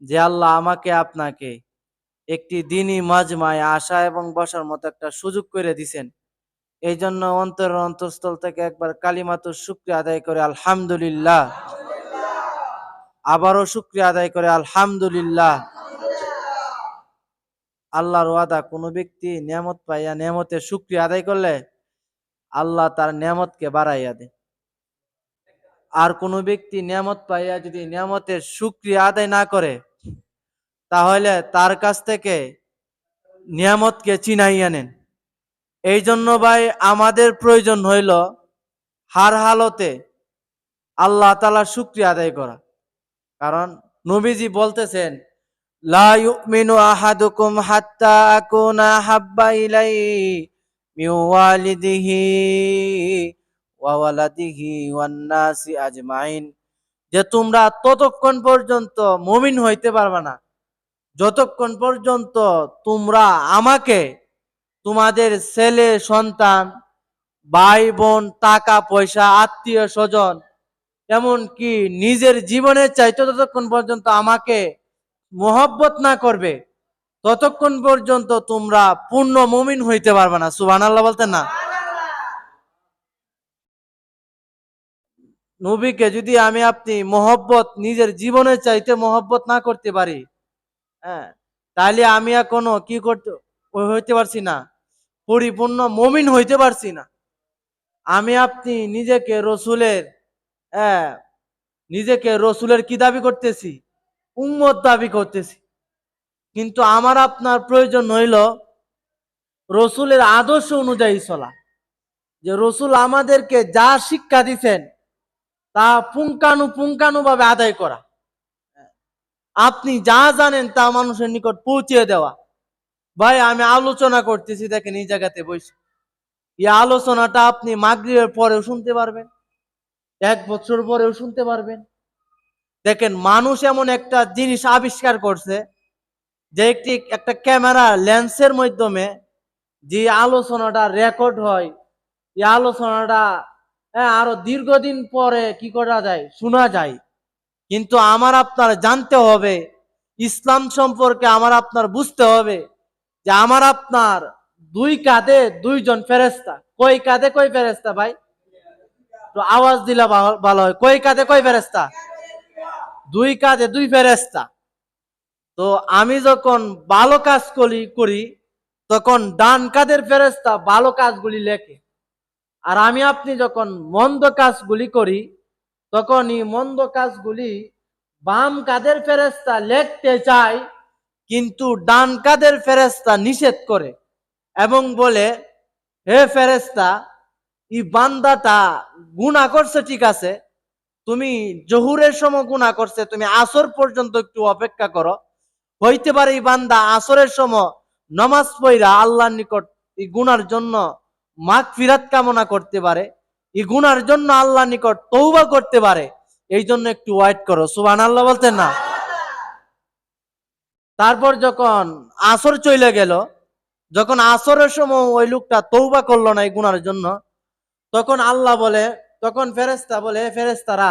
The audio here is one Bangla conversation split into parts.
যে আল্লাহ আমাকে আপনাকে একটি দিনই মাজমায় আসা এবং বসার মতো একটা সুযোগ করে দিছেন। এই জন্য অন্তরের অন্তঃস্থল থেকে একবার কালিমাতুর শুকরিয়া আদায় করে আলহামদুলিল্লাহ, আবারও শুকরিয়া আদায় করে আলহামদুলিল্লাহ। আল্লাহর ওয়াদা, কোনো ব্যক্তি নিয়ামত পাইয়া নিয়ামতের শুকরিয়া আদায় করলে আল্লাহ তার নিয়ামতকে বাড়াইয়া দেয়। আর কোনো ব্যক্তি নিয়ামত পাইয়া যদি নিয়ামতের শুকরিয়া আদায় না করে, তাহলে তার কাছ থেকে নিয়ামতকে চিনাইয়া নেন। এই জন্য ভাই আমাদের প্রয়োজন হইল হার হালতে আল্লাহ তাআলার শুকরিয়া আদায় করা। কারণ নবীজি বলতেছেন, লা ইউমিনু আহাদুকুম হাত্তা আকুনা হাব্বা ইলাইহি মিন ওয়ালিদিহি ওয়া ওয়ালাদিহি ওয়ান নাসি আজমাইন, যে তোমরা ততক্ষণ পর্যন্ত মুমিন হইতে পারবে না যতক্ষণ পর্যন্ত তোমরা আমাকে তোমাদের ছেলে সন্তান, ভাই বোন, টাকা পয়সা, আত্মীয় স্বজন, এমনকি নিজের জীবনের চাইতে ততক্ষণ পর্যন্ত আমাকে মোহব্বত না করবে, ততক্ষণ পর্যন্ত তোমরা পূর্ণ মুমিন হইতে পারবে না। সুবহানাল্লাহ বলতেন না? নবীকে যদি আমি আপনি মোহব্বত নিজের জীবনের চাইতে মোহব্বত না করতে পারি, হ্যাঁ, তাহলে আমি এখনো কি করতে হইতে পারছি না, পরিপূর্ণ মুমিন হইতে পারছি না। আমি আপনি নিজেকে রসুলের, হ্যাঁ, নিজেকে রসুলের কি দাবি করতেছি? উম্মত দাবি করতেছি। কিন্তু আমার আপনার প্রয়োজন হইল রসুলের আদর্শ অনুযায়ী চলা। যে রসুল আমাদেরকে যা শিক্ষা দিচ্ছেন তা পুঙ্খানুপুঙ্খানুভাবে আদায় করা। আপনি যা জানেন তা মানুষের নিকট পৌঁছে দেওয়া। ভাই আমি আলোচনা করতেছি, দেখেন এই জায়গাতে বসে, এই আলোচনাটা আপনি মাগরিবের পরেও শুনতে পারবেন, 1 বছর পরেও শুনতে পারবেন। দেখেন মানুষ এমন একটা জিনিস আবিষ্কার করছে যে একটা ক্যামেরা লেন্সের মাধ্যমে যে আলোচনাটা রেকর্ড হয়, এই আলোচনাটা আরো দীর্ঘদিন পরে কি করা যায়, শোনা যায়। কিন্তু আমার আপনার জানতে হবে, ইসলাম সম্পর্কে আমার আপনার বুঝতে হবে যে আমার আপনার দুই কাঁধে দুইজন ফেরেশতা। কয় কাঁধে কয় ফেরেশতা ভাই? তো আওয়াজ দিলে ভালো হয়। কয় কাঁধে কয় ফেরেশতা? দুই কাঁধে দুই ফেরেশতা। তো আমি যখন ভালো কাজ করি তখন ডান কাঁধের ফেরেশতা ভালো কাজগুলি লেখে, আর আমি আপনি যখন মন্দ কাজগুলি করি তখন এই মন্দ কাজগুলি বাম কাঁধের ফেরেশতা লিখতে চায়, কিন্তু ডান কাঁধের ফেরেশতা নিষেধ করে এবং বলে, হে ফেরেশতা, এই বান্দাটা গুনাহ করছে ঠিক আছে, তুমি জহুরের সময় গুনাহ করছে, তুমি আসর পর্যন্ত একটু অপেক্ষা করো, হইতে পারে এই বান্দা আসরের সময় নামাজ পড়া আল্লাহর নিকট এই গুনার জন্য মাগফিরাত কামনা করতে পারে, এই গুনার জন্য আল্লাহর নিকট তওবা করতে পারে, এই জন্য একটু ওয়েট করো। সুবহানাল্লাহ বলতেন না? তারপর যখন আসর চলে গেল, যখন আসরের সময় ওই লোকটা তওবা করলো না এই গুনার জন্য, তখন আল্লাহ বলে, তখন ফেরেশতা বলে, ফেরেশতারা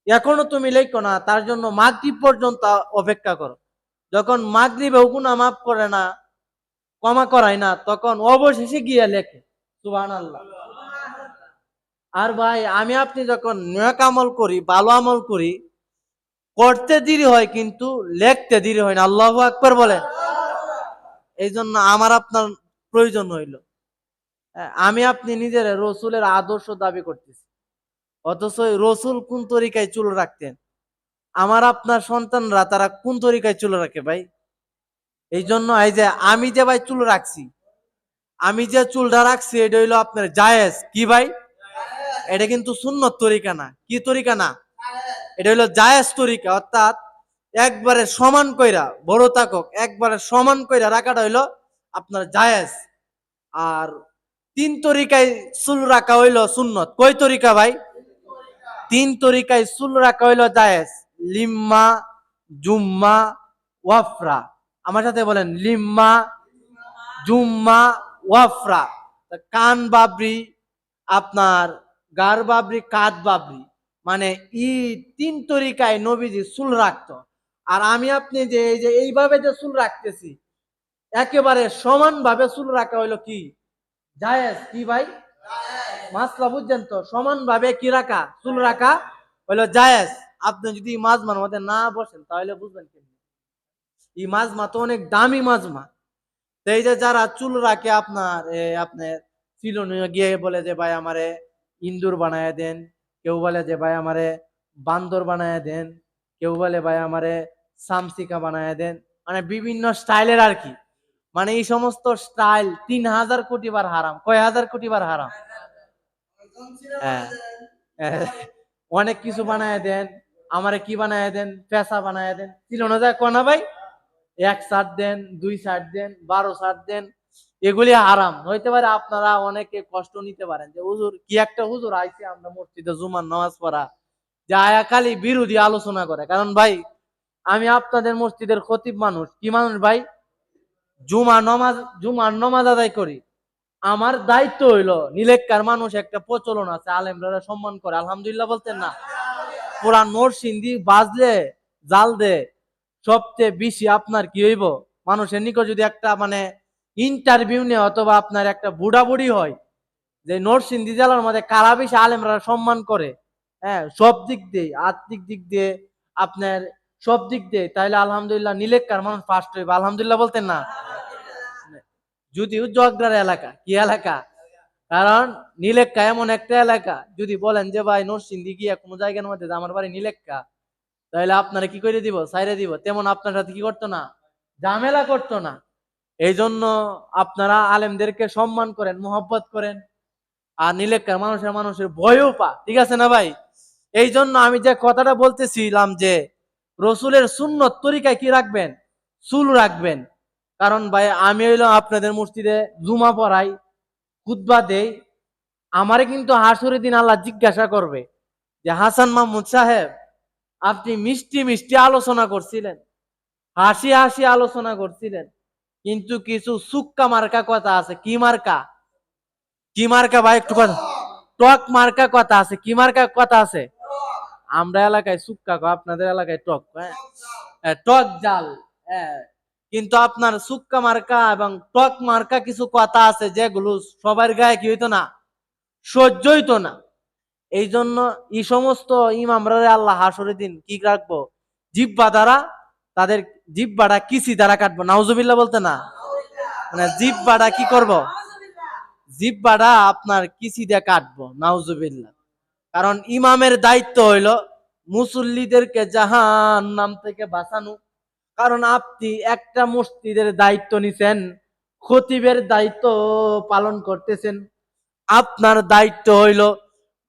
এখনো তুমি লেখো না, তার জন্য মাগরিব পর্যন্ত অপেক্ষা করো। যখন মাগরিবেও গুনাহ মাফ করে না, ক্ষমা করায় না, তখন অবশেষে গিয়ে লেখে। সুবহানাল্লাহ। আর ভাই আমি আপনি যখন নেক আমল করি, ভালো আমল করি, করতে দেরি হয় কিন্তু লেখতে দেরি হয় না। আল্লাহু আকবার বলেন। এই জন্য আমার আপনার প্রয়োজন হইল, আমি আপনি নিজের রসুলের আদর্শ দাবি করতেছি, অথচ রসুল কোন তরিকায় চুল রাখতেন, আমার আপনার সন্তানরা তারা কোন তরিকায় চুল রাখে ভাই? এই জন্য এই যে আমি যে ভাই চুল রাখছি, আমি যে চুলটা রাখছি এটা হইলো আপনার জায়েজ। কি ভাই? এটা কিন্তু সুন্নত তরিকা না। কি তরিকা না? এটা হইলো জায়েজ তরিকা, অর্থাৎ একবারে সমান কইরা, বড় থাকক একবারে সমান কইরা রাখাটা হইলো আপনার জায়েজ। আর 3 তরিকায় চুল রাখা হইলো সুন্নত। কয় তরিকা ভাই? 3 তরিকায় চুল রাখা হইলো জায়েজ। লিম্মা, জুম্মা, ওয়াফরা। আমার সাথে বলেন, লিম্মা, জুম্মা, ওয়াফরা। কান বাবরি, আপনার গার বাবরি, কাদ বাবরি, মানে ই 3 তরিকায় নবীজি চুল রাখতো। আর আমি আপনি যে এই যে এইভাবে যে চুল রাখতেছি, একেবারে সমানভাবে চুল রাখা হইলো কি জায়েজ, কি ভাই? মাসলা বুঝছেন তো? সমানভাবে কি রাখা, চুল রাখা হইলো জায়েজ। আপনি যদি মাজমার মধ্যে না বসেন তাহলে বুঝবেন কেমনি। এই মাজমা তো অনেক দামি মাজমা। এই যে যারা চুল রাখে আপনার আপনার চিলনীয় গিয়ে বলে যে ভাই আমারে ইন্দুর বানায় দেন, কেউ বলে যে ভাই আমারে বান্দর বানায় দেন, কেউ বলে ভাই আমারে সামসিকা বানায় দেন, মানে বিভিন্ন স্টাইলের আর কি। মানে এই সমস্ত স্টাইল ৩,০০০ কোটি বার হারাম। কয় হাজার কোটি বার হারাম? হ্যাঁ, হ্যাঁ, অনেক কিছু বানায় দেন। আমারে কি বানায় দেন? পেশা বানায় দেন। ছিল না যায় কোনা ভাই? ১ শার্ট দেন, ২ শার্ট দেন, ১২ শার্ট দেন। এগুলি হারাম হইতে পারে। আপনারা অনেকে কষ্ট নিতে পারেন যে হুজুর কি একটা হুজুর আইছে আমরা মসজিদে জুমার নামাজ পড়া, যে আয়াকালি বিরোধী আলোচনা করে। কারণ ভাই আমি আপনাদের মসজিদের খতিব মানুষ, কি মানুষ ভাই? জুমার নমাজ আদায় করি। আমার দায়িত্ব হইলো নিলেক্কার মানুষ একটা প্রচলন আছে, আলেমরা সম্মান করে, আলহামদুলিল্লাহ বলতেন না? পুরা নরসিংদী বাজলে জাল দে সবচেয়ে বেশি আপনার কি হইব, মানুষের নিকট যদি একটা মানে ইন্টারভিউ নেই অথবা আপনার একটা বুড়াবুড়ি হয় যে নরসিংদী জেলার মধ্যে কারা বেশি আলেমরা সম্মান করে, হ্যাঁ, সব দিক দিয়ে, আর্থিক দিক দিয়ে, আপনার সব দিক দিয়ে, তাইলে আলহামদুলিল্লাহ নিলেক্কার মানুষ ফার্স্ট হইব, আলহামদুলিল্লাহ বলতেন না? যদিও জগদার এলাকা, কি এলাকা? কারণ নীলেক্কা এমন একটা এলাকা, যদি বলেন যে ভাই নরসিংদী গিয়া কোনো জায়গার মধ্যে আমার বাড়ি নীলেক্কা, তাহলে আপনারা কি করে দিব? সাইরে দিব। তেমন আপনার সাথে কি করতো না? ঝামেলা করতো না। এই জন্য আপনারা আলেমদেরকে সম্মান করেন, মোহব্বত করেন, আর নীলেক্কার মানুষের ভয়ও পা, ঠিক আছে না ভাই? এই জন্য আমি যে কথাটা বলতেছিলাম যে রসুলের সুন্নত তরিকায় কি রাখবেন? চুল রাখবেন। কারণ ভাই আমি হইলাম আপনাদের মসজিদে জুমা পড়াই, খুতবা দেই। আমারে কিন্তু হাসুরের দিন আল্লাহ জিজ্ঞাসা করবে যে হাসান মাহমুদ সাহেব, আপনি মিষ্টি মিষ্টি আলোচনা করছিলেন, হাসি হাসি আলোচনা করছিলেন, কিন্তু কিছু সুক্কা মার্কা কথা আছে। কি মার্কা? কি মার্কা ভাই? একটু কথা। টক মার্কা কথা আছে। কি মার্কা কথা আছে? আমরা এলাকায় সুক্কা কয়, আপনাদের এলাকায় টক। হ্যাঁ, টক জাল। হ্যাঁ, কিন্তু আপনার সুক্কা মার্কা এবং টক মার্কা কিছু কথা আছে যেগুলো সবার গায়ে কি হইতো না, সহ্য হইতো না। এই জন্য এই সমস্ত ইমামরা আল্লাহ হাসরের দিন কি রাখবো? জিব্বা দ্বারা, তাদের জিব্বাটা কিসি দ্বারা কাটবো। নাউজুবিল্লাহ বলতে না? মানে জিব্বাটা কি করব? জিব্বাটা আপনার কিসি দিয়ে কাটবো, নাউজুবিল্লাহ। কারণ ইমামের দায়িত্ব হইল মুসল্লিদেরকে জাহান্নাম থেকে বাঁচানো। কারণ আপনি একটা মসজিদের দায়িত্ব নিছেন, খতিবের দায়িত্ব পালন করতেছেন। আপনার দায়িত্ব হইল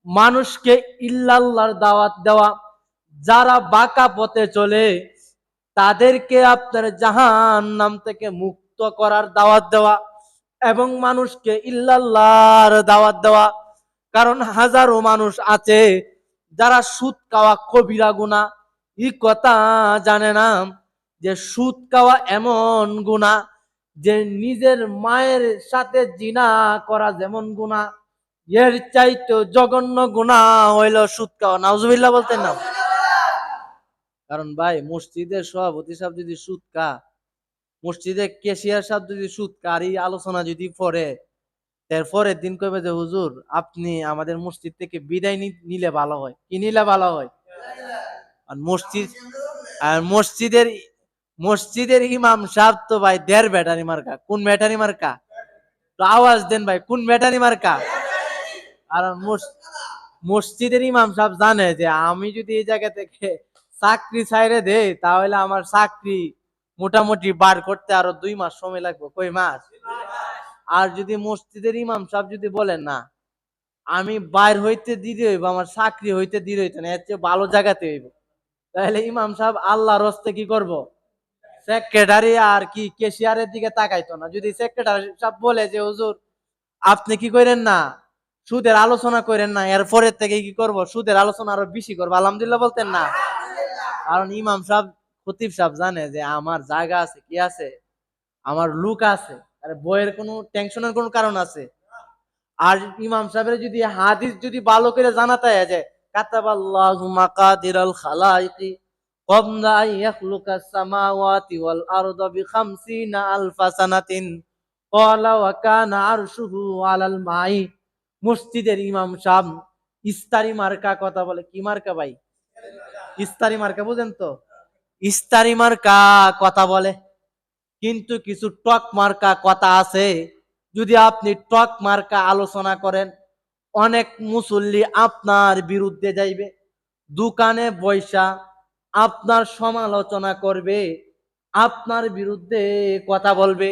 মানুষকে ইল্লাল্লাহর দাওয়াত দেওয়া। যারা বাঁকা পথে চলে তাদেরকে আপনার জাহান্নাম থেকে মুক্ত করার দাওয়াত দেওয়া এবং মানুষকে ইল্লাল্লাহর দাওয়াত দেওয়া। কারণ হাজারো মানুষ আছে যারা সুদ খাওয়া কবিরা গুনাহ, এই কথা জানে না যে সুদ খাওয়া এমন গুনাহ যে নিজের মায়ের সাথে জিনা করা যেমন গুনাহ, এর চাইতে জঘন্য গুনাহ হইল সুদ খাওয়া। নাউজুবিল্লাহ বলতেন না? কারণ ভাই মসজিদের সভাপতি সাহেব যদি সুদ খা, মসজিদের ক্যাশিয়ার সাহেব যদি সুদ খা, আর এই আলোচনা যদি পড়ে, এরপরের দিন কইবে যে হুজুর আপনি আমাদের মসজিদ থেকে বিদায় নিলে ভালো হয়। কি নিলে ভালো হয়? আর মসজিদের মসজিদের ইমাম সাহেব তো ভাই ১.৫ ব্যাটারি মার্কা। কোন ব্যাটারি মার্কা? তো আওয়াজ দেন ভাই, কোন ব্যাটারি মার্কা? আর মসজিদের ইমাম সাহেব জানে যে আমি যদি এই জায়গা থেকে চাকরি ছাইরে দেই তাহলে আমার চাকরি মোটামুটি বার করতে আরো ২ মাস সময় লাগবে। কই মাস? আর যদি মসজিদের ইমাম সাহেব যদি বলেন না আমি বাইর হইতে দিতে হইব, আমার চাকরি হইতে দিতে হইতো না, এর চেয়ে ভালো জায়গাতে হইব, তাহলে ইমাম সাহেব আল্লাহর হস্তে কি করব? সেক্রেটারি আর কি কেশিয়ারের দিকে তাকাইতো না। যদি সেক্রেটারি সাহেব বলে যে হুজুর আপনি কি করেন না, সুদের আলোচনা করেন না, এরপরের থেকে কি করব? সুদের আলোচনা আরো বেশি করবো, আলহামদুলিল্লাহ বলতেন না? কারণ ইমাম সাহেব, খতিব সাহেব জানে যে আমার জায়গা আছে, কি আছে, আমার লুক আছে, আরে বইয়ের কোনো টেনশনের কোনো কারণ আছে। আর ইমাম সাহেবের যদি হাদিস যদি ভালো করে জানাতে যায় যে কাতাবাল্লাহু মাকাদিরাল খালাইকি ক্বাবলা আন ইয়াখলুকাস সামাওয়াতি ওয়াল আরদা বিখামসিনা আলফা সানাতিন ক্বালা ওয়া কানা আরশুহু আলাল মাই। মসজিদের ইমাম সাহেব ইস্তারি মার্কা কথা বলে। কি মার্কা ভাই? ইস্তারি মার্কা, বুঝেন তো? ইস্তারি মার্কা কথা বলে, কিন্তু কিছু টক মার্কা কথা আছে। যদি আপনি টক মার্কা আলোচনা করেন, অনেক মুসল্লি আপনার বিরুদ্ধে যাইবে, দোকানে বৈশা আপনার সমালোচনা করবে, আপনার বিরুদ্ধে কথা বলবে।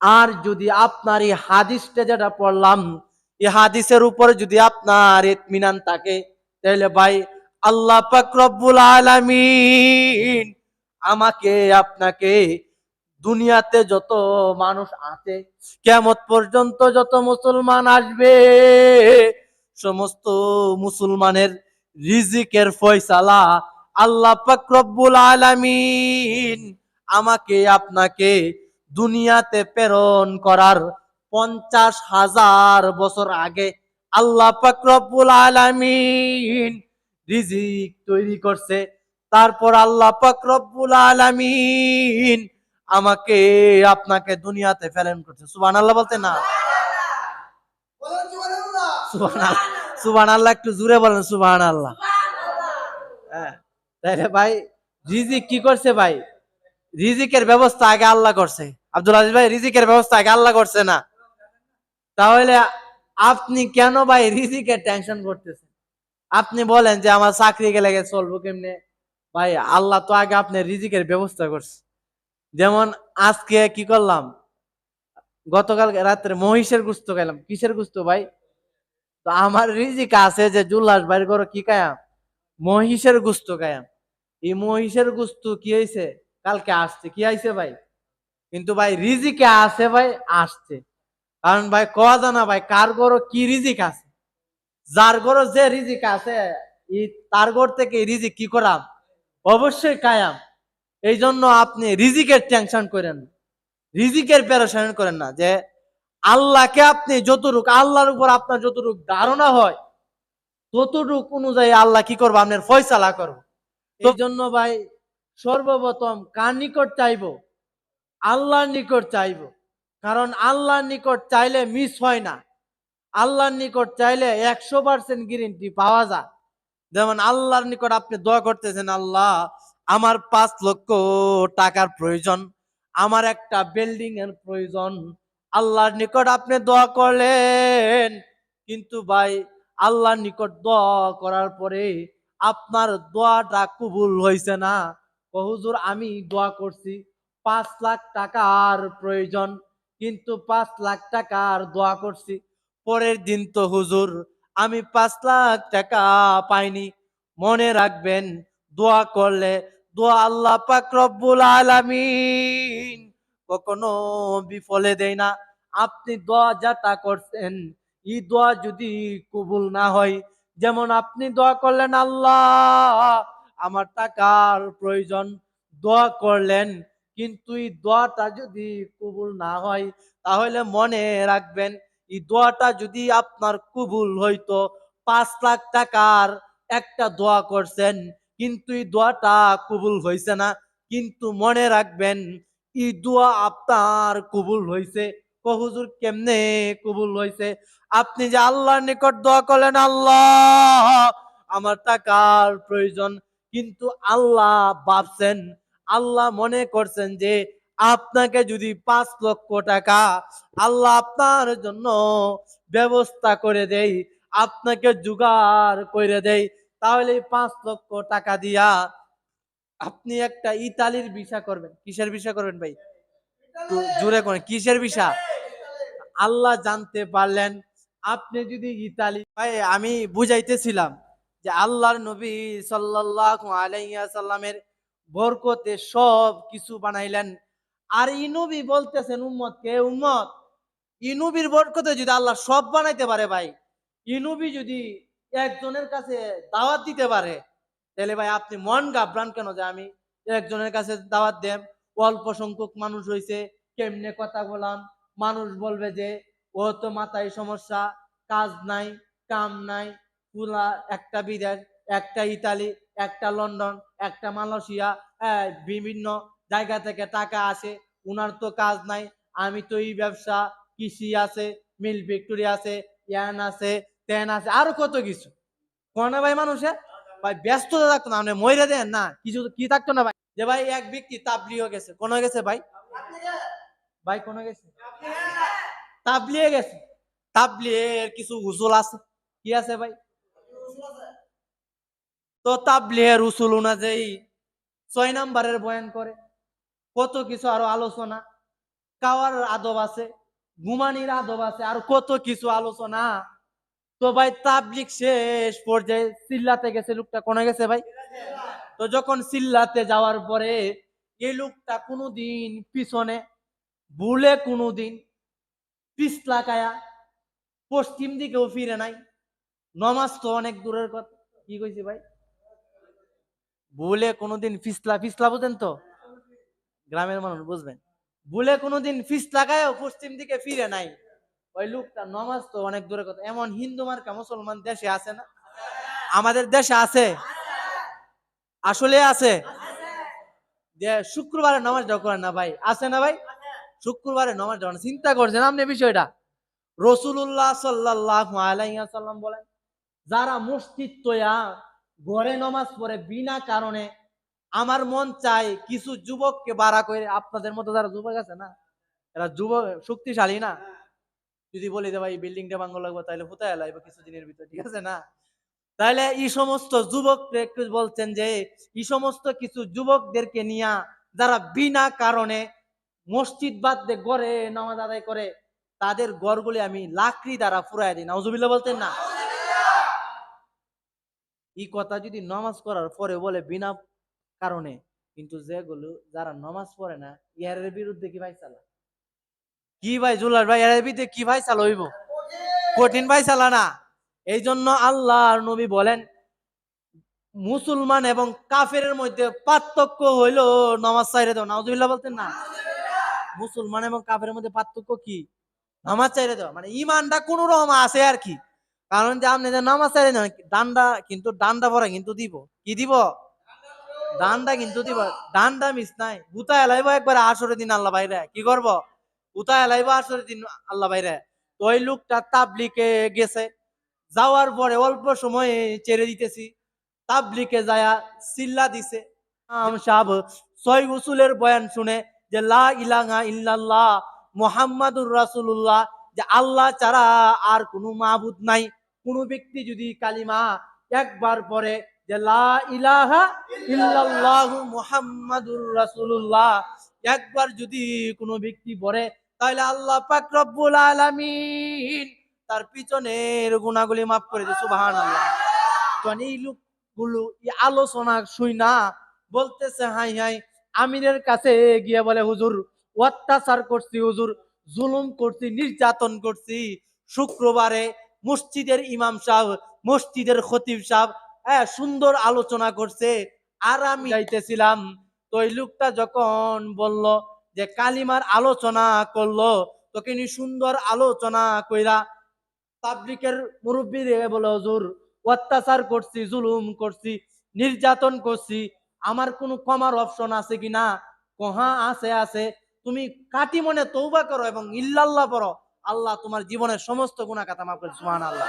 আর যদি আপনার এই হাদিসটা যেটা পড়লাম, এই হাদিসের উপরে যদি আপনার ইতমিনান থাকে, তাহলে ভাই আল্লাহ পাক রব্বুল আলামিন আমাকে আপনাকে দুনিয়াতে যত মানুষ আছে, কিয়ামত পর্যন্ত যত মুসলমান আসবে, সমস্ত মুসলমানের রিজিকের ফয়সালা আল্লাহ পাক রব্বুল আলামিন আমাকে আপনাকে দুনিয়াতে প্রেরণ করার 50,000 বছর আগে আল্লাহ পাক রব্বুল আলামিন রিজিক তৈরি করছে। তারপর আল্লাহ পাক রব্বুল আলামিন আমাকে আপনাকে দুনিয়াতে প্রেরণ করছে। সুবহানাল্লাহ বলতে না? সুবহানাল্লাহ, সুবহানাল্লাহ একটু জোরে বলেন সুবহানাল্লাহ। হ্যাঁ, তাহলে ভাই রিজিক কি করছে ভাই? রিজিকের ব্যবস্থা আগে আল্লাহ করছে। আব্দুল আজিজ ভাই, রিজিকের ব্যবস্থা আগে আল্লাহ করছে না? তাহলে আপনি কেন ভাই রিজিকের টেনশন করতেছেন? আপনি বলেন যে আমার চাকরি গেলে চলবো কেমনে? ভাই আল্লাহ তো আগে আপনার রিজিকের ব্যবস্থা করছে। যেমন আজকে কি করলাম, গতকাল রাত্রে মহিষের গুস্ত খাইলাম। কিসের গুস্ত ভাই? তো আমার রিজিক আছে যে জুল্লাস বাইর করো কি খায়াম? মহিষের গুস্ত খায়াম। এই মহিষের গুস্ত কি হয়েছে? কালকে আসছে। কি আইছে ভাই? কিন্তু ভাই রিজিকে আছে ভাই, আসছে। কারণ ভাই কওয়া জানা ভাই কার গরো কি রিজিক আছে। যার গরো যে রিজিক আছে, তার গর থেকে রিজিক কি করাম? অবশ্যই কায়াম। এই জন্য আপনি রিজিকের টেনশন করেন, রিজিকের প্যারেশান করেন না। যে আল্লাহকে আপনি যতটুক, আল্লাহর উপর আপনার যতটুক ধারণা হয়, ততটুক অনুযায়ী আল্লাহ কি করবো? আপনার ফয়সালা করবো। এই জন্য ভাই সর্বপ্রথম কার নিকট চাইবো? আল্লাহর নিকট চাইবো। কারণ আল্লাহর নিকট চাইলে মিস হয় না। আল্লাহর নিকট চাইলে 100% গ্যারান্টি পাওয়া যায়। যেমন আল্লাহর নিকট আপনি দোয়া করতেছেন, আল্লাহ আমার 5 লক্ষ টাকার প্রয়োজন, আমার একটা বিল্ডিং এর প্রয়োজন। আল্লাহর নিকট আপনি দোয়া করলেন, কিন্তু ভাই আল্লাহর নিকট দোয়া করার পরে আপনার দোয়াটা কবুল হয়েছে না। হুজুর আমি দোয়া করছি 5 লাখ টাকার প্রয়োজন, কিন্তু 5 লাখ টাকার দোয়া করছি, পরের দিন তো হুজুর আমি 5 লাখ টাকা পাইনি। মনে রাখবেন, দোয়া করলে দোয়া আল্লাহ পাক রব্বুল আলামিন কখনো বিফলে দেয় না। আপনি দোয়া যেটা করছেন, এই দোয়া যদি কবুল না হয়, যেমন আপনি দোয়া করলেন আল্লাহ আমার টাকার প্রয়োজন, দোয়া করলেন, কিন্তু এই দোয়াটা যদি কবুল না হয়, তাহলে মনে রাখবেন এই দোয়াটা যদি আপনার কবুল হইতো, 5 লাখ টাকার একটা দোয়া করছেন, কিন্তু এই দোয়াটা কবুল হয়েছে না, কিন্তু মনে রাখবেন এই দোয়া আপনার কবুল হয়েছে। হুজুর কেমনে কবুল হয়েছে? আপনি যে আল্লাহর নিকট দোয়া করলেন আল্লাহ আমার টাকার প্রয়োজন, কিন্তু আল্লাহ ভাবছেন, আল্লাহ মনে করছেন যে আপনাকে যদি 5 লক্ষ টাকা আল্লাহ আপনার জন্য ব্যবস্থা করে দেই, আপনাকে জোগাড় করে দেই, তাহলে 5 লক্ষ টাকা দিয়া আপনি একটা ইতালির ভিসা করবেন। কিসের ভিসা করবেন ভাই? জোরে করেন, কিসের ভিসা? আল্লাহ জানতে পারলেন আপনি যদি ইতালি, ভাই আমি বুঝাইতেছিলাম যে আল্লাহর নবী সাল্লাল্লাহু আলাইহি ওয়াসাল্লামের বরকতে সব কিছু বানাইলেন। আর এই নবী বলতেছেন উম্মতকে, উম্মত এই নবীর বরকতে যদি আল্লাহ সব বানাইতে পারে ভাই, এই নবী যদি একজনের কাছে দাওয়াত দিতে পারে, তাহলে ভাই আপনি মন ঘাবড়ান কেন? যে আমি একজনের কাছে দাওয়াত দেব, অল্প সংখ্যক মানুষ হয়েছে, কেমনে কথা বলাম, মানুষ বলবে যে ও তো মাথায় সমস্যা, কাজ নাই, কাম নাই, পুরা একটা বিদেশ, একটা ইতালি, একটা লন্ডন, একটা মালয়েশিয়া, বিভিন্ন জায়গা থেকে টাকা আসে। উনার তো কাজ নাই, আমি তো এই ব্যবসা, কৃষি আছে, মিল ফ্যাক্টরি আছে, ইয়ান আছে, তেন আছে, আরো কত কিছু। কোনা ভাই মানুষে ভাই ব্যস্ততা থাকতো না, আপনি মইরা দেন না কিছু কি থাকতো না ভাই। যে ভাই এক ব্যক্তি তাবলিগ গেছে, কোন গেছে ভাই? ভাই কোন গেছে? তাবলিগে গেছে। তাবলিগের কিছু উসুল আছে, কি আছে ভাই? তো তাবলিগের উসুল অনুযায়ী 6 নম্বরের বয়ান করে, কত কিছু আরো আলোচনা, খাওয়ার আদব আছে, ঘুমানির আদব আছে, আর কত কিছু আলোচনা। তো ভাই তাবলিগ শেষ পর্যায়ে সিল্লাতে গেছে, লোকটা কোনে গেছে ভাই? তো যখন সিল্লাতে যাওয়ার পরে এই লোকটা কোনোদিন পিছনে ভুলে কোনোদিন পিছলাকায়া পশ্চিম দিকেও ফিরে নাই। নমাজ তো অনেক দূরের কথা, কি কইছি ভাই, ভুলে কোনোদিন ফিসলা, ফিসলা বুঝেন তো, গ্রামের মানুষ বুঝবেন, ভুলে কোনোদিন ফিসলাকায় পশ্চিম দিকে ফিরে নাই। ওই লোকটা নমাজ তো অনেক দূরের কথা। এমন হিন্দু মার্কা মুসলমান দেশে আছে না? আমাদের দেশে আছে, আসলে আছে। যে শুক্রবারে নামাজটা করেন না ভাই, আছে না ভাই? শুক্রবারে নামাজটা করেন, চিন্তা করছেন আপনি বিষয়টা? রাসূলুল্লাহ সাল্লাল্লাহু আলাইহি ওয়াসাল্লাম বলেন, যারা মসজিদ তৈয়া ঘরে নামাজ পড়ে বিনা কারণে, আমার মন চাই কিছু যুবককে বাড়া করে, আপনাদের মতো যারা যুবক আছে না, এরা যুবক শক্তিশালী না, যদি বলি যে ভাই বিল্ডিংটা ভাঙা লাগবে, তাহলে কোথায় লাগবে কিছুদিনের ভিতরে, ঠিক আছে না? তাহলে এই সমস্ত যুবককে একটু বলছেন যে এই সমস্ত কিছু যুবকদেরকে নিয়ে যারা বিনা কারণে মসজিদ বাদ দিয়ে গড়ে নামাজ আদায় করে, তাদের গড়গুলি আমি লাকড়ি দ্বারা ফুরাই দিই। নাউজুবিল্লাহ বলতেন না? এই কথা যদি নামাজ পড়ার পরে বলে বিনা কারণে, কিন্তু যেগুলো যারা নামাজ পড়ে না, ইয়ার বিরুদ্ধে কি ভাই চালা, কি ভাই জুলার ভাই, এর বিরুদ্ধে কি ভাই চালা হইব? কঠিন ভাই চালা না। এই জন্য আল্লাহ আর নবী বলেন, মুসলমান এবং কাফেরের মধ্যে পার্থক্য হইলো নামাজ চাইরে দাও। নাউজুবিল্লাহ বলতেন না? মুসলমান এবং কাফেরের মধ্যে পার্থক্য কি? নামাজ চাইরে দাও, মানে ইমানটা কোন রকম আছে আর কি। কারণ যে আপনি যে নামাজ চাইরে দেন, ডান্ডা কিন্তু ডান্ডা ভরা কিন্তু দিব, কি দিব? ডান্ডা কিন্তু দিব, ডান্ডা মিস নাই। গুতায় লাইব একবার 18 দিন আল্লাহ বাইরে কি করব? গুতায় লাইব 18 দিন আল্লাহ বাইরে। তো ওই লোকটা তাবলিগে গেছে, যাওয়ার পরে অল্প সময় ছেড়ে দিতেছি, তাবলিগে যায়া সিল্লা দিছে। সাহেব 6 উসুলের বয়ান শুনে যে লা ইলাহা ইল্লাল্লাহ মুহাম্মাদুর রাসূলুল্লাহ, যে আল্লাহ ছাড়া আর কোনো মাবুদ নাই। কোন ব্যক্তি যদি কালিমা একবার পড়ে যে লা ইলাহা ইল্লাল্লাহু মুহাম্মাদুর রাসূলুল্লাহ, একবার যদি কোনো ব্যক্তি পড়ে, তাহলে আল্লাহ পাক রব্বুল আলামিন তার পিছনের গুনাহগুলি মাফ করে দেয়। সুবহানাল্লাহ। তো এই লোকগুলো এই আলোচনা শুই না বলতেছে, হাই হাই, আমিরের কাছে গিয়ে বলে হুজুর অত্যাচার করছি, হুজুর জুলুম করছি, নির্যাতন করছি। শুক্রবারে মসজিদের ইমাম সাহেব, মসজিদের খতিব সাহেব সুন্দর আলোচনা করছে, আর আমি যাইতেছিলাম। তো এই লোকটা যখন বলল যে কালিমার আলোচনা করলো, তখন সুন্দর আলোচনা কইরা তাবলিগের মুরব্বী রে বলে হুজুর অত্যাচার করছি, জুলুম করছি, নির্যাতন করছি, আমার কোনো ক্ষমার অপশন আছে কিনা? কহা আছে, আছে। তুমি কাটি মনে তওবা করো এবং ইল্লাল্লাহ পড়ো, আল্লাহ তোমার জীবনের সমস্ত গুনাহ খাতা মাফ করে। সুবহানাল্লাহ।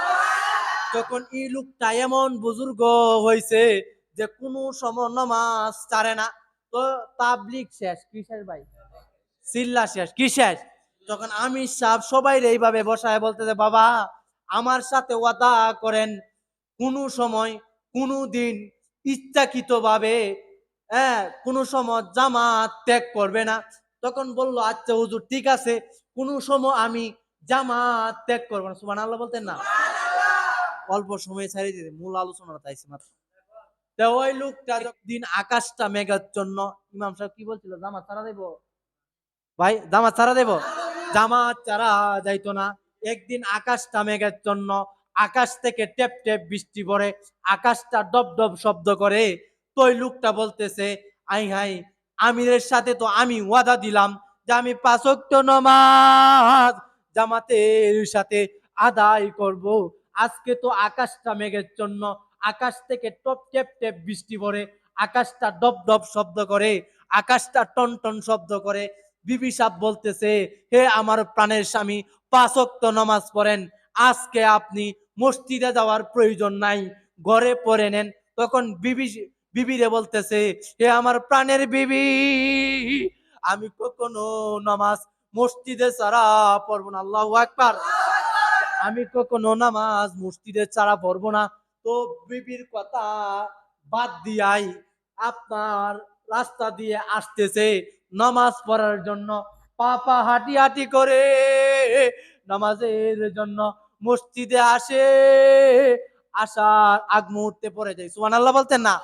তখন এই লোকটা এমন বুজুর্গ হইছে যে কোনো সময় নামাজ ছাড়ে না। তো তাবলিগ শেষ, কি শেষ ভাই? সিল্লা শেষ, কি শেষ? তখন আমির সাহেব সবাই এইভাবে বসায় বলতেছে, বাবা আমার সাথে ওয়াদা করেন কোন সময় কোন দিন ইচ্ছাকৃত ভাবে কোন সময় জামাত ত্যাগ করবে না। তখন বলল আচ্ছা হুজুর ঠিক আছে, কোন সময় আমি জামাত ত্যাগ করবো না। সুবহানাল্লাহ বলতেন না? অল্প সময় ছাড়িয়ে দিতে মূল আলোচনা তাইছি মাত্র। তো ওই লোকটা দিন আকাশটা মেঘাচ্ছন্ন, ইমাম সাহেব কি বলছিল, জামাত ছাড়া দেব ভাই, জামাত ছাড়া দেব? জামাত ছাড়া যাইতো না। একদিন আকাশটা মেঘাচ্ছন্ন, আকাশ থেকে টেপ টেপ বৃষ্টি পড়ে, আকাশটা ডব ডব শব্দ করে। তো ওই লোকটা বলতেছে, আই হাই, আমিরের সাথে তো আমি ওয়াদা দিলাম যে আমি 5 ওয়াক্ত নামাজ জামাতের সাথে আদায় করব। আজকে তো আকাশটা মেঘাচ্ছন্ন, আকাশ থেকে টপ টেপ টেপ বৃষ্টি পড়ে, আকাশটা ডব ডব শব্দ করে, আকাশটা টন টন শব্দ করে। বিবি সাহেব বলতেছে, হে আমার প্রাণের স্বামী, 5 ওয়াক্ত নামাজ পড়েন, আজকে আপনি মসজিদে যাওয়ার প্রয়োজন নাই, ঘরে পড়ে নেন। তখন বিবিরে বলতেছে, হে আমার প্রাণের বিবি, আমি কখনো নামাজ মসজিদে ছাড়া পড়বো না। আল্লাহু আকবার। আমি কখনো নামাজ মসজিদে ছাড়া পড়বো না। তো বিবির কথা বাদ দিয়াই আপনার রাস্তা দিয়ে আসতেছে নামাজ পড়ার জন্য, পাপা হাঁটি হাঁটি করে নামাজের জন্য মসজিদে আসে। আসার আগ মুহূর্তে পড়ে যায়, সুবহানাল্লাহ বলতেন না?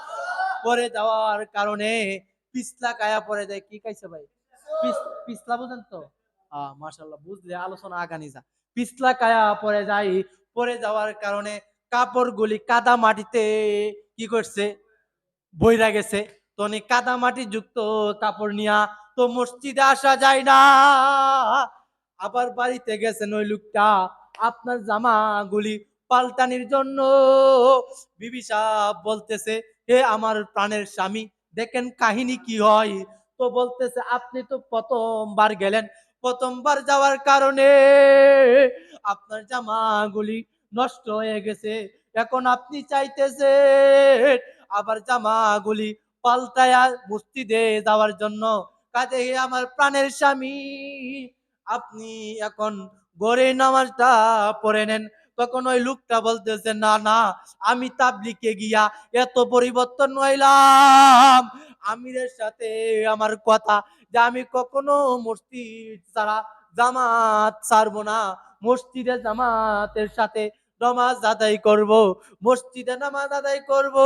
পড়ে যাওয়ার কারণে পিছলা কায়া পড়ে যায়। কি খাইছে ভাই? পিছলা বুঝেন তো? মাশাআল্লাহ, বুঝলে আলোচনা আগানি যা। পিছলা কায়া পড়ে যায়। পড়ে যাওয়ার কারণে কাপড়গুলি কাদা মাটিতে কি করছে? বইরা গেছে। তো অনেক কাদা মাটি যুক্ত কাপড় নিয়া তো মসজিদে আসা যায় না। আবার বাড়িতে গেছেন ওই লোকটা আপনার জামাগুলি পাল্টানির জন্য। বিবি সাহেব বলতেছে, হে আমার প্রাণের স্বামী, দেখেন কাহিনী কি হয়। তো বলতেছে, আপনি তো প্রথমবার গেলেন, প্রথমবার যাওয়ার কারণে আপনার জামাগুলি নষ্ট হয়ে গেছে। এখন আপনি চাইতেছে আবার জামাগুলি পাল্টায়া মসজিদে যাওয়ার জন্য। কাজে আমার প্রাণের স্বামী, আপনি এখন ঘরে নামাজটা পড়ে নেন। তখন ওই লোকটা বলতেছে, না না, আমি তাবলিগে গিয়া এত পরিবর্তন হইলাম, আমিরের সাথে আমার কথা যে আমি কখনো মসজিদ ছাড়া জামাত ছাড়বো না, মসজিদে জামাতের সাথে নামাজ আদায় করব, মসজিদে নামাজ আদায় করব।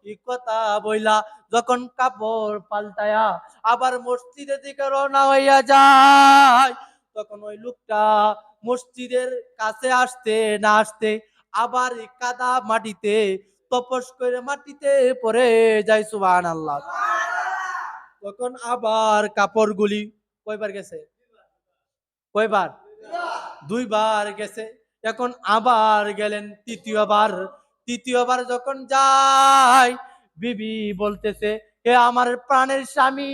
এই কথা বইলা যখন কাপড় পাল্টায়া আবার মসজিদের দিকে রওনা হইয়া যায়, তখন ওই লোকটা মসজিদের কাছে আসতে না আসতে আবার কাদা মাটিতে তপস করে মাটিতে পড়ে যায়। সুবহানাল্লাহ। তখন আবার কাপড়গুলি কয়বার গেছে? কয়বার? 2বার গেছে। এখন আবার গেলেন তৃতীয়বার। তৃতীয়বার যখন যায়, বিবি বলতেছে, হে আমার প্রাণের স্বামী,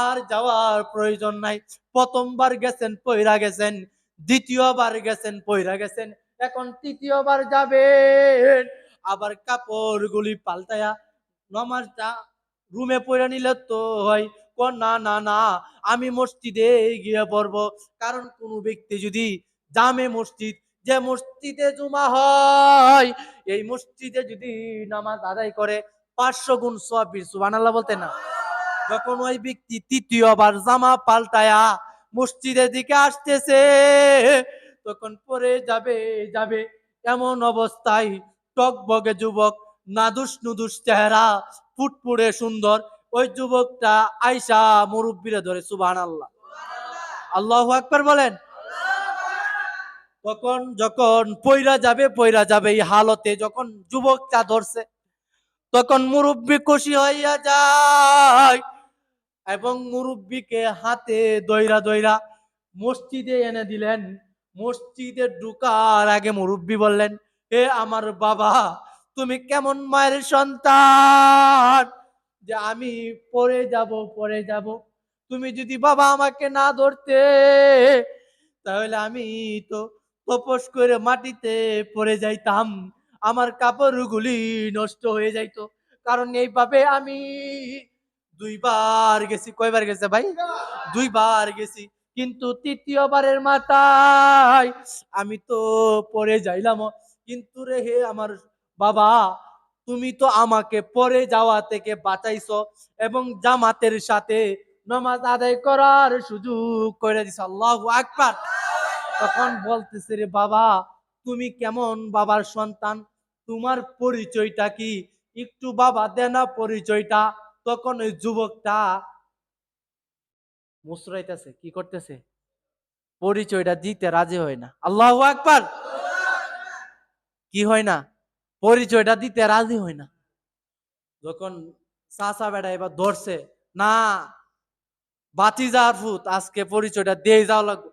আর যাওয়ার প্রয়োজন নাই। প্রথমবার গেছেন পয়রা গেছেন, দ্বিতীয়বার গেছেন পয়রা গেছেন, এখন তৃতীয়বার যাবেন। আবার কাপড়গুলি পাল্টায়া নামাজটা রুমে পড়ে নিলে তো হয়। না না না, আমি মসজিদে গিয়ে পড়বো। কারণ কোন ব্যক্তি যদি জামে মসজিদ, যে মসজিদে জুমা হয়, এই মসজিদে যদি নামাজ আদায় করে 500 গুণ সওয়াব। সুবহানাল্লাহ বলতে না? যখন ওই ব্যক্তি তৃতীয়বার জামা পাল্টায়া মসজিদের দিকে আসতেছে, তখন পরে যাবে যাবে এমন অবস্থায় টকবগে যুবক, নাদুস নুদুস চেহারা, ফুটফুটে সুন্দর, ওই যুবকটা আয়সা মুরব্বিরে ধরে। সুবহানাল্লাহ, আল্লাহু আকবার বলেন। তখন যখন পয়রা যাবে এই হালতে যখন যুবকটা ধরছে, তখন মুরব্বি খুশি হইয়া যায় এবং মুরব্বিকে হাতে দইরা দইরা মসজিদে এনে দিলেন। মসজিদে ঢুকার আগে মুরব্বি বললেন, হে আমার বাবা, তুমি কেমন মায়ের সন্তান যে আমি পড়ে যাব। তুমি যদি বাবা আমাকে না ধরতে, তাহলে আমি তো তপস করে মাটিতে পড়ে যাইতাম, আমার কাপড়গুলি নষ্ট হয়ে যাইতো। কারণ এইভাবে আমি 2বার গেছি। কয়বার গেছে ভাই? 2বার গেছি, কিন্তু তৃতীয়বারের মাথায় আমি তো পড়ে যাইলাম। কিন্তু রে হে আমার বাবা, তুমি তো আমাকে পড়ে যাওয়া থেকে বাঁচাইছো এবং জামাতের সাথে নামাজ আদায় করার সুযোগ করে দিছো। আল্লাহু আকবার। তখন বলতেছে, রে বাবা, তুমি কেমন বাবার সন্তান, তোমার পরিচয়টা কি? একটু বাবা দেনা পরিচয়টা। তখন ওই যুবকটা মুসরাইতেছে, কি করতেছে? পরিচয়টা দিতে রাজি হয় না। আল্লাহু আকবার। কি হয় না? পরিচয়টা দিতে রাজি হয় না। যখন চাচা বেটা এবার ধরছে, না বাতিজার ফুত, আজকে পরিচয়টা দিয়ে যাওয়া লাগবে।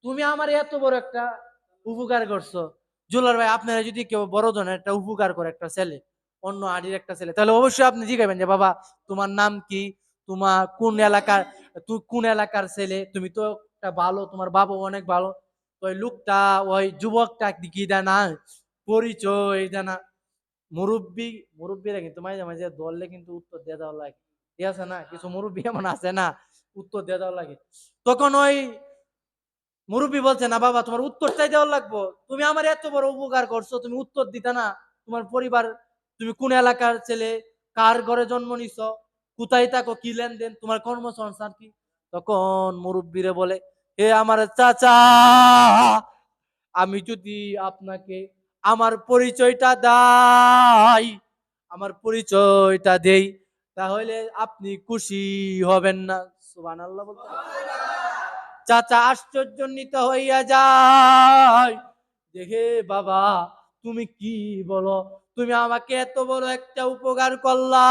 তুমি আমার এত বড় একটা উপকার করছো, জুলার ভাই আপনারা যদি কেউ বড় ধরনের একটা উপকার করে একটা ছেলে, অন্য আড়ির একটা ছেলে, তাহলে অবশ্যই আপনি জিজ্ঞাসা যে বাবা তোমার নাম কি, তোমার কোন এলাকার ছেলে, তুমি তো একটা ভালো, তোমার বাবা অনেক ভালো, ওই লোকটা ওই যুবকটা কি দেয় না পরিচয় দেয় না, মুরব্বীরা কিন্তু মাঝে মাঝে ধরলে কিন্তু উত্তর দিয়ে দেওয়া লাগে, ঠিক আছে না? কিছু মুরব্বী এমন আছে না, উত্তর দিয়ে দেওয়া লাগে। তখন ওই মুরব্বী বলছে না বাবা তোমার উত্তর চাই দেওয়া লাগবো, তুমি আমার এত বড় উপকার করছো, তুমি উত্তর দিতে না, তোমার পরিবার, তুমি কোন এলাকার ছেলে, কার ঘরে জন্ম নিছো, কোথায় থাকো, কি লেনদেন, তোমার কর্মসংস্থান কি? তখন মুরব্বীরে বলে, হে আমার চাচা, আমি যদি আপনাকে আমার পরিচয়টা দাই, আমার পরিচয়টা দেই, তাহলে আপনি খুশি হবেন না? সুবহানাল্লাহ বলতে চাচা আশ্চর্যান্বিত হইয়া যায়, দেখে বাবা তুমি কি বলো, তুমি আমাকে এত বড় একটা উপকার করলা,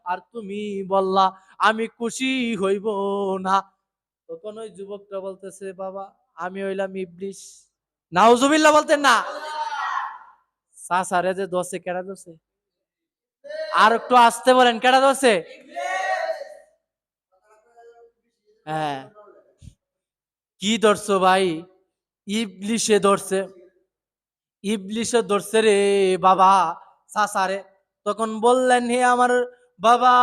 আর তুমি বললা আমি খুশি হইব না। তখন ওই যুবকটা বলতেছে বাবা আমি হইলাম ইবলিশ। নাউজুবিল্লাহ বলতেন না? চাচারে যে দোষে কেডা দোষে, আর একটু আসতে বলেন, কেডা দোষে? হ্যাঁ, কি ধরছো ভাই? ইবলিশে ধরছে, ইবলিশে ধরছে রে বাবা চাচারে। তখন বললেন হে আমার বাবা,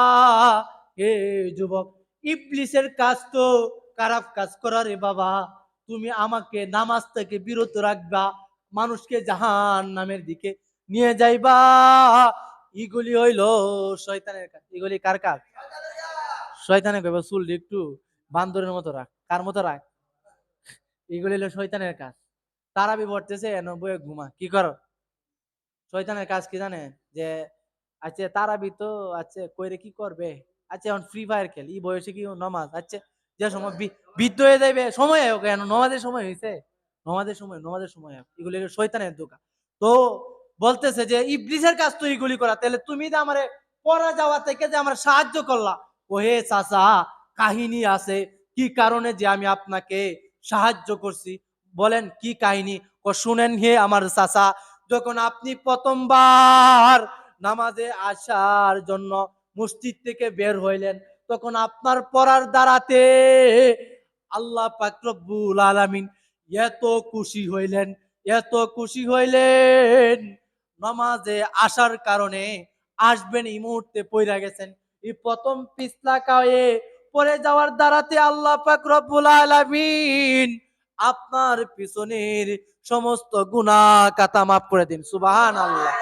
হে যুবক, ইবলিশের কাজ তো খারাপ কাজ করা রে বাবা, তুমি আমাকে নামাজ থেকে বিরত রাখবা, মানুষকে জাহান্নামের দিকে নিয়ে যাইবা, এগুলি হইল শয়তানের কাজ। এগুলি কার কাজ? শয়তানের। কইবা চুল একটু বান্দরের মতো রাখ, কার মতো রাখ, এগুলি হলো শয়তানের কাজ। তারাবি পড়তেছে এন বইয়ে ঘুমা, কি করো? শয়তানের কাজ কি জানে? যে আচ্ছা তারাবি তো আচ্ছা কইরে কি করবে, আচ্ছা এখন ফ্রি ফায়ার খেল, এই বয়সে কি নমাজ, আচ্ছা যে সময় বৃদ্ধ হয়ে যাবে সময় হোক, কেন নমাজের সময় হয়েছে, নমাজের সময় হোক, এগুলি হলো শয়তানের দোকান। তো বলতেছে যে ইবলিসের কাজ তো এগুলি করা, তাহলে তুমি যে আমারে পড়া যাওয়া থেকে যে আমার সাহায্য করলা, ও হে চাচা কাহিনী আছে, কি কারণে যে আমি আপনাকে সাহায্য করছি, বলেন কি কাহিনী? ও শুনেন হে আমার চাচা, যখন আপনি প্রথমবার নামাজে আসার জন্য মসজিদ থেকে বের হইলেন, তখন আপনার পড়ার দ্বারাতে আল্লাহ পাক রব্বুল আলামিন এত খুশি হইলেন, এত খুশি হইলেন, নামাজে আসার কারণে আসবেন এই মুহূর্তে পইরা গেছেন, এই প্রথম পিছলা কায়ে পড়ে যাওয়ার দ্বারাতে আল্লাহ পাক রব্বুল আলামিন আপনার পিছনের সমস্ত গুনাহ খাতা মাফ করে দিন। সুবহানাল্লাহ।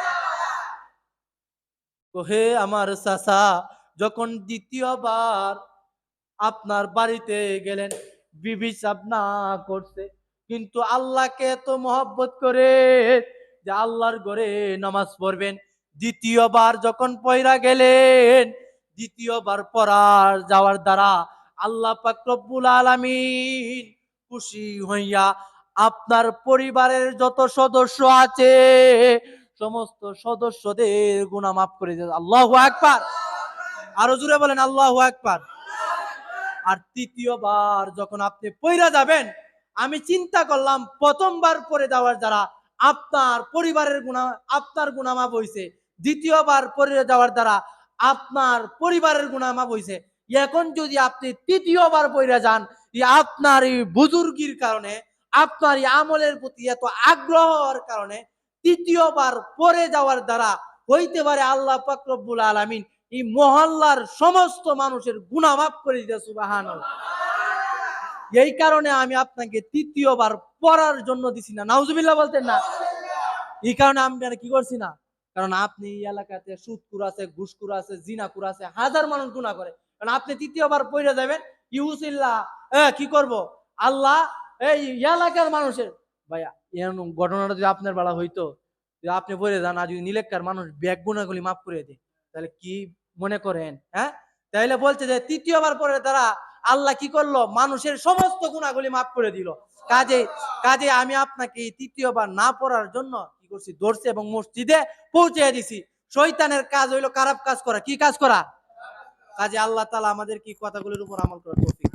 তো হে আমার চাচা, যখন দ্বিতীয়বার আপনার বাড়িতে গেলেন, বিবি না করছে, কিন্তু আল্লাহকে এত মহব্বত করে যে আল্লাহর ঘরে নামাজ পড়বেন, দ্বিতীয়বার যখন পয়রা গেলেন, দ্বিতীয়বার পড়ার যাওয়ার দ্বারা আল্লাহ পাক রব্বুল আলামিন খুশি হইয়া আপনার পরিবারের যত সদস্য আছে সমস্ত সদস্যদের গুনাহ মাফ করে দেন। আল্লাহু আকবার। আরো জোরে বলেন আল্লাহু আকবার। আর তৃতীয়বার যখন আপনি পয়রা যাবেন, আমি চিন্তা করলাম প্রথমবার পরে যাওয়ার দ্বারা আপনার পরিবারের গুনাহ, আপনার গুনাহ মাফ হইছে, দ্বিতীয়বার পরে যাওয়ার দ্বারা আপনার পরিবারের গুনাহ মাফ হইছে, এখন যদি আপনি তৃতীয়বার পয়রা যান, আপনার এই বুজুর্গির কারণে, আপনার এই আমলের প্রতি এত আগ্রহের কারণে তৃতীয়বার পরে যাওয়ার দ্বারা হইতে পারে আল্লাহ পাক রব্বুল আলামিন এই মহল্লার সমস্ত মানুষের গুনাহ মাফ করে দিতে। সুবহানাল্লাহ। এই কারণে আমি আপনাকে তৃতীয়বার পড়ার জন্য দিছি না। নাউজুবিল্লাহ বলতেন না? এই কারণে আমি কি করছি না, কারণ আপনি এই এলাকাতে সুদকুর আছে, ঘুষকুর আছে, জিনাকুর আছে, হাজার মানুষ গুনাহ করে, কারণ আপনি তৃতীয়বার পড়ে যাবেন ইউসিল্লাহ, কি করব আল্লাহ এই এলাকার মানুষের, ভাইয়া এরকম ঘটনাটা যদি আপনার বেলা হইতো, যে আপনি পড়ে যান আর যদি নিলেক্কার মানুষ ব্যাগ গুনাহগুলি মাফ করে দেয়, তাহলে কি মনে করেন? হ্যাঁ, তাইলে বলছে যে তৃতীয়বার পরে তারা আল্লাহ কি করলো, মানুষের সমস্ত গুনাহগুলি মাফ করে দিল। কাজে কাজে আমি আপনাকে তৃতীয়বার না পড়ার জন্য কি করছি, ধরছি এবং মসজিদে পৌঁছে দিছি। শয়তানের কাজ হইলো খারাপ কাজ করা। কি কাজ করা? কাজে আল্লাহ তাআলা আমাদের কি কথাগুলোর উপর আমল করার তৌফিক